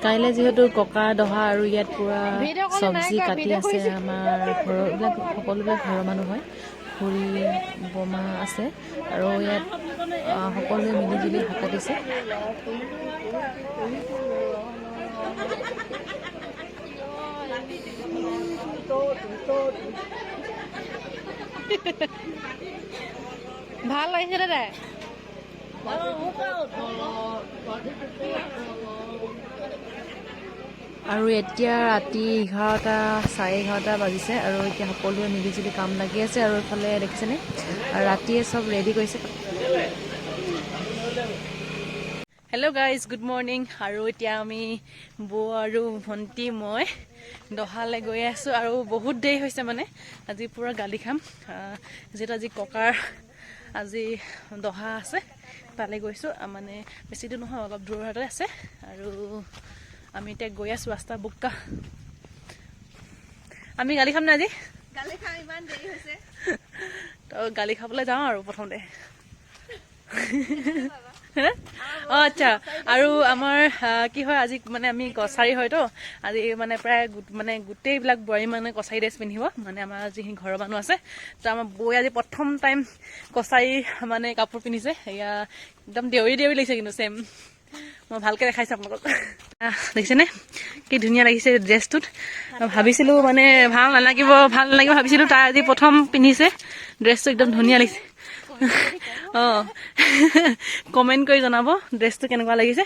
কাইলে যেহেতু ককা দহা আৰু ইয়াত পুৰা চব্জি কাটি আছে আমাৰ ঘৰৰ এইবিলাক সকলোবিলাক ঘৰৰ মানুহ হয় খুৰী বমা আছে আৰু ইয়াত সকলোৱে মিলিজুলি ভাত কাটিছে ভাল লাগিছে দাদা আৰু এতিয়া ৰাতি 11টা 11:30 বাজিছে আৰু এতিয়া সকলোৱে মিলিজুলি কাম লাগি আছে আৰু এইফালে দেখিছেনে আৰু ৰাতিয়ে চব ৰেডি কৰিছে হেল্ল' গাইজ গুড মৰ্ণিং আৰু এতিয়া আমি বৌ আৰু ভণ্টি মই দহালৈ গৈ আছোঁ আৰু বহুত দেৰি হৈছে মানে আজি পূৰা গালি খাম যিহেতু আজি ককাৰ আজি দহা আছে তালৈ গৈছোঁ মানে বেছি দূৰ নহয় অলপ দূৰতে আছে আৰু আমি এতিয়া গৈ আছোঁ ৰাস্তা বোকা আমি গালি খাম নে আজি গালি খাম ইমান দেৰি হৈছে তো গালি খাবলৈ যাওঁ আৰু প্ৰথমতে অঁ আচ্ছা আৰু আমাৰ কি হয় আজি মানে আমি কছাৰী হয়তো আজি মানে প্ৰায় মানে গোটেইবিলাক বোৱাৰী মানে কছাৰী ড্ৰেছ পিন্ধিব মানে আমাৰ যিখিনি ঘৰৰ মানুহ আছে তো আমাৰ বৌয়ে আজি প্ৰথম টাইম কছাৰী মানে কাপোৰ পিন্ধিছে এয়া একদম দেউৰী দেউৰী লাগিছে কিন্তু ছেম মই ভালকৈ দেখাইছোঁ আপোনালোকক দেখিছেনে কি ধুনীয়া লাগিছে ড্ৰেছটোত ভাবিছিলোঁ মানে ভাল নালাগিব ভাবিছিলোঁ তাই আজি প্ৰথম পিন্ধিছে ড্ৰেছটো একদম ধুনীয়া লাগিছে অঁ কমেণ্ট কৰি জনাব ড্ৰেছটো কেনেকুৱা লাগিছে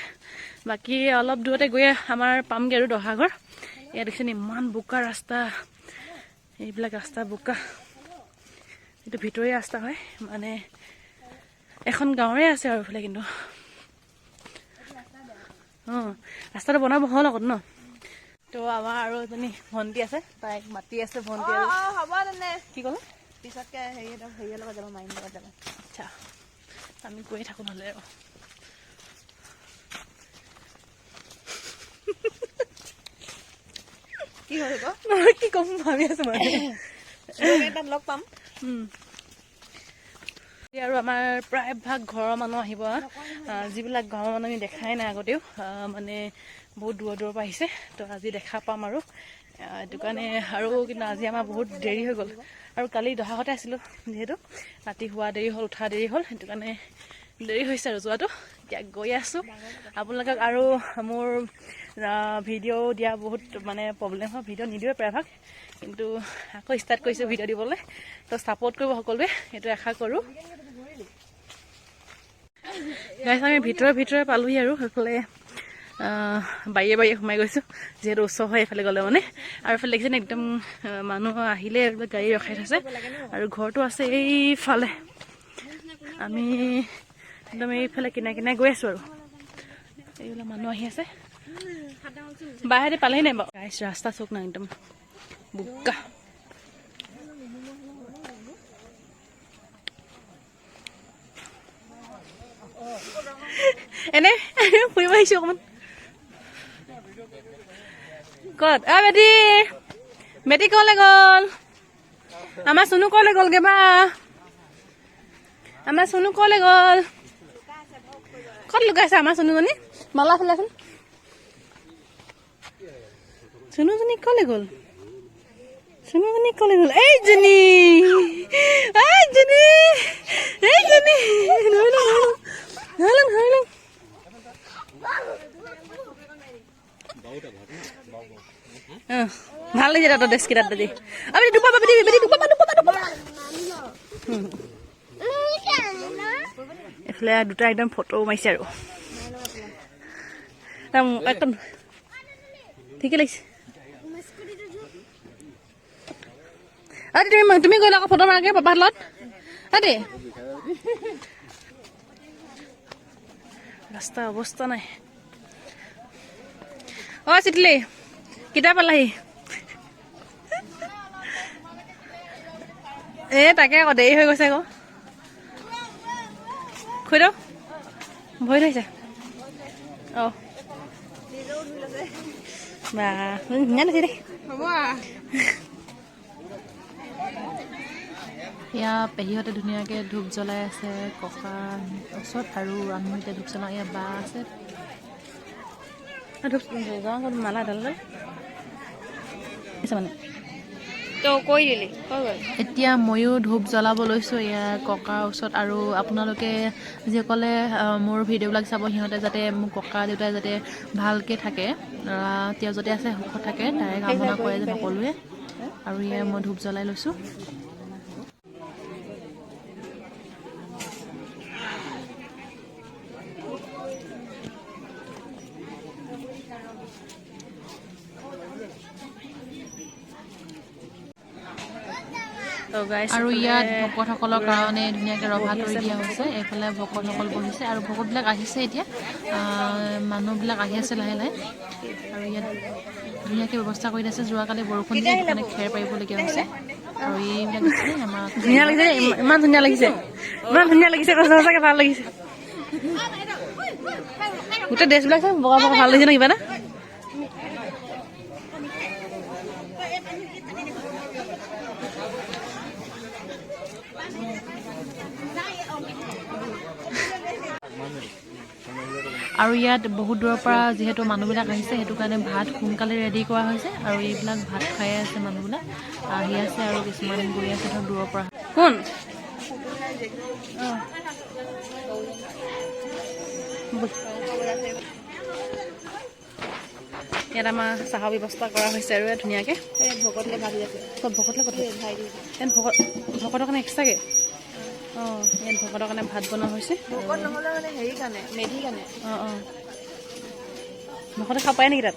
বাকী অলপ দূৰতে গৈ আমাৰ পামগৈ আৰু দহাঘৰ ইয়াত দেখিছেনে ইমান বোকা ৰাস্তা এইবিলাক ৰাস্তা বোকা এইটো ভিতৰীয়া ৰাস্তা হয় মানে এখন গাঁৱৰে আছে আৰু এইফালে কিন্তু অঁ ৰাস্তাটো বনাব হ'ল আগত ন তো আমাৰ আৰু এজনী ভণ্টি আছে তাইক মাতি আছে ভণ্টি আৰু হ'ব তেনে কি ক'লে পিছতকে হেৰিৰ লগত যাব মাইন লগত যাব আচ্ছা আমি গৈয়ে থাকোঁ নহ'লে আৰু কি হ'ল আকৌ কি ক'ম ভাবি আছোঁ মানে তাত লগ পাম আৰু আমাৰ প্ৰায়ভাগ ঘৰৰ মানুহ আহিব যিবিলাক গাঁৱৰ মানুহ আমি দেখাই নাই আগতেও মানে বহুত দূৰৰ পৰা আহিছে তো আজি দেখা পাম আৰু সেইটো কাৰণে আৰু কিন্তু আজি আমাৰ বহুত দেৰি হৈ গ'ল আৰু কালি দহাতে আছিলোঁ যিহেতু ৰাতি শোৱা দেৰি হ'ল উঠা দেৰি হ'ল সেইটো কাৰণে দেৰি হৈছে আৰু যোৱাটো এতিয়া গৈ আছোঁ আপোনালোকক আৰু মোৰ ভিডিঅ' দিয়া বহুত মানে প্ৰব্লেম হয় ভিডিঅ' নিদিওঁৱে প্ৰায়ভাগ কিন্তু আকৌ ষ্টাৰ্ট কৰিছোঁ ভিডিঅ' দিবলৈ তো ছাপোৰ্ট কৰিব সকলোৱে সেইটো আশা কৰোঁ গাইছ আমি ভিতৰে পালোহি আৰু সেইফালে বাৰীয়ে সোমাই গৈছোঁ যিহেতু ওচৰ হয় এইফালে গ'লে মানে আৰু এইফালে দেখিছেনে একদম মানুহ আহিলে গাড়ী ৰখাই থৈছে আৰু ঘৰটো আছে এইফালে আমি একদম এইফালে কিনাই গৈ আছোঁ আৰু এইবিলাক মানুহ আহি আছে বাহিৰতে পালেহি নাই বাৰু গাইছ ৰাস্তা চোক নাই একদম বোকা এনে ফুৰিব আহিছোঁ অকণমান ক'ত বেটি বেটি ক'লৈ গ'ল আমাৰ চুনু ক'লৈ গ'লগৈ বা আমাৰ চুনু ক'লৈ গ'ল ক'ত লুকাইছে আমাৰ চুনুজনী মালা ফালেচোন চুনুজনী ক'লৈ গ'ল এইজনী ভাল লাগিছে তাত ড্ৰেছ কেইটাত আজি আমি দুপাবা এইফালে দুটা একদম ফটো মাৰিছে আৰু একদম ঠিকে লাগিছে তুমি গ'লা আকৌ ফটো মাৰাকে পাপাৰ লগত দেই ৰাস্তা অৱস্থা নাই অ' চিটলি কেতিয়া পালাহি তাকে আকৌ দেৰি হৈ গৈছে আকৌ খুই দিওঁ ভয় লাগিছে অঁ বা ধুনীয়া লাগিছে দেই হ'ব এয়া পেহীহঁতে ধুনীয়াকৈ ধূপ জ্বলাই আছে ককা ওচৰত আৰু আমি এতিয়া ধূপ জ্বলাওঁ এয়া বা আছে ধূপ জ্বলাওঁ মালা এডাল মানে তই কৈ দিলি হৈ গ'ল এতিয়া ময়ো ধূপ জ্বলাব লৈছোঁ এয়া ককাৰ ওচৰত আৰু আপোনালোকে যিসকলে মোৰ ভিডিঅ'বিলাক চাব সিহঁতে যাতে মোৰ ককা দেউতাই যাতে ভালকৈ থাকে তেওঁ যাতে আছে সুখত থাকে তাৰে কামনা কৰে যে সকলোৱে আৰু এয়া মই ধূপ জ্বলাই লৈছোঁ আৰু ইয়াত ভকতসকলৰ কাৰণে ধুনীয়াকৈ ৰভা তৰি দিয়া হৈছে এইফালে ভকতসকল বহিছে আৰু ভকতবিলাক আহিছে এতিয়া মানুহবিলাক আহি আছে লাহে লাহে আৰু ইয়াত ধুনীয়াকৈ ব্যৱস্থা কৰি আছে যোৱাকালি বৰষুণ দিছে সেইটো কাৰণে খেৰ পাৰিবলগীয়া হৈছে আৰু এইবিলাক দিছিলে আমাৰ ধুনীয়া লাগিছে ইমান ধুনীয়া লাগিছে সঁচাকৈ ভাল লাগিছে গোটেই ড্ৰেছবিলাক চাই বগা বগা ভাল লাগিছে ন কিবা এটা আৰু ইয়াত বহুত দূৰৰ পৰা যিহেতু মানুহবিলাক আহিছে সেইটো কাৰণে ভাত সোনকালে ৰেডি কৰা হৈছে আৰু এইবিলাক ভাত খাই আছে মানুহবিলাক আহি আছে আৰু কিছুমান গৈ আছে ধৰক দূৰৰ পৰা কোন ইয়াত আমাৰ চাহৰ ব্যৱস্থা কৰা হৈছে আৰু ইয়াত ধুনীয়াকৈ ভকতলৈ ভাবি আছে চব ভকতলৈ কথা ইয়াত ভকতৰ কাৰণে এক্সট্ৰাকৈ অঁ ইয়াত ভকতৰ কাৰণে ভাত বনোৱা হৈছে ভকত নহ'লে মানে হেৰি কাৰণে মেধি কাৰণে অঁ ভকতে খাব পাৰে নেকি তাত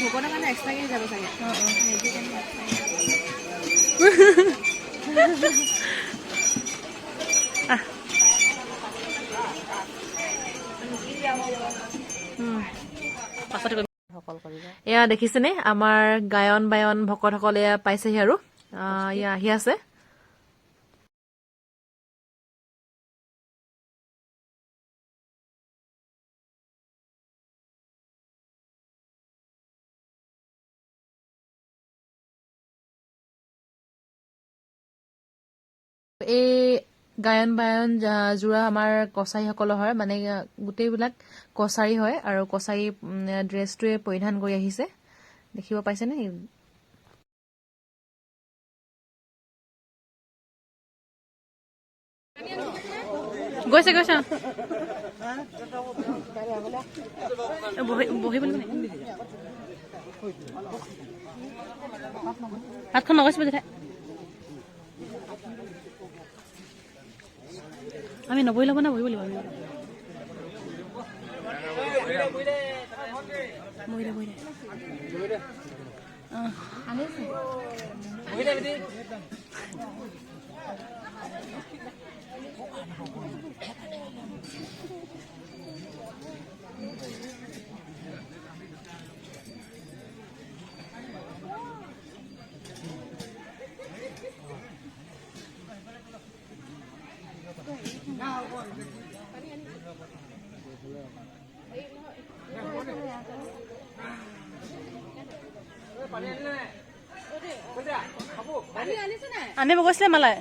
ভকতৰ কাৰণে এক্সট্ৰাকৈ যাব চাগে মেধি কাৰণে এয়া দেখিছেনে আমাৰ গায়ন বায়ন ভকতসকলে পাইছেহি আৰু এয়া আহি আছে এই গায়ন বায়ন যোৰা আমাৰ কছাৰীসকলৰ হয় মানে গোটেইবিলাক কছাৰী হয় আৰু কছাৰী ড্ৰেছটোৱে পৰিধান কৰি আহিছে দেখিব পাইছেনে গৈছে বহিবলৈ হাতখন নগৈছে যেতিয়া আমি নবহি ল'ব না বহিব লাগিব আনিব গৈছিলে মালাই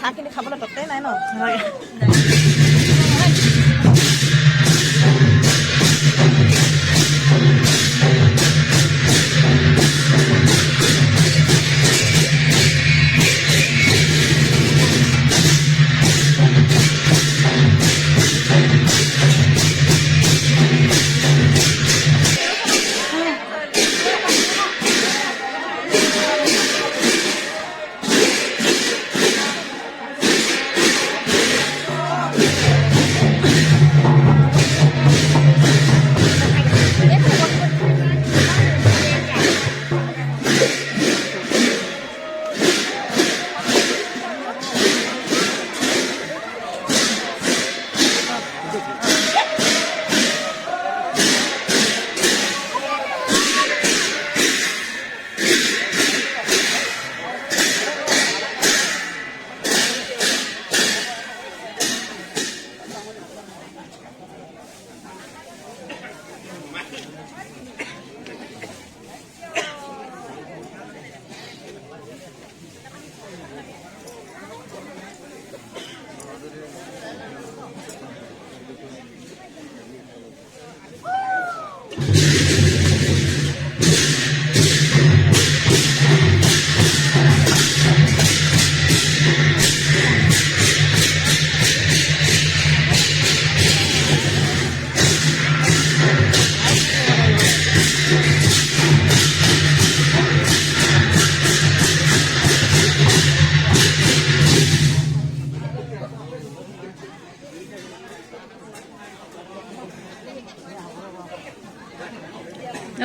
হাঁহখিনি খাবলৈ ততেই নাই ন।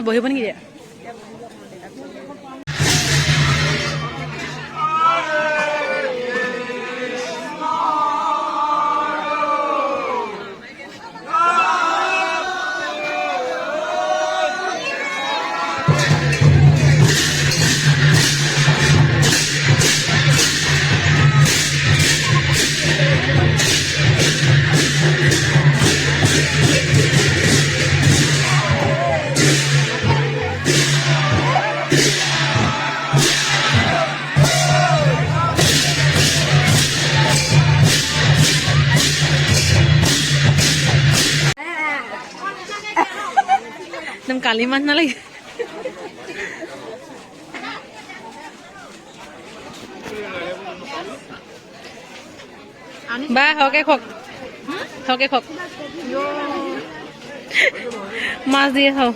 বহিব নেকি দিয়া? একদম কালি মাছ নালাগে। বা সৰহকে খওক, সৰহকে খওক, মাছ দিয়ে খাওঁ।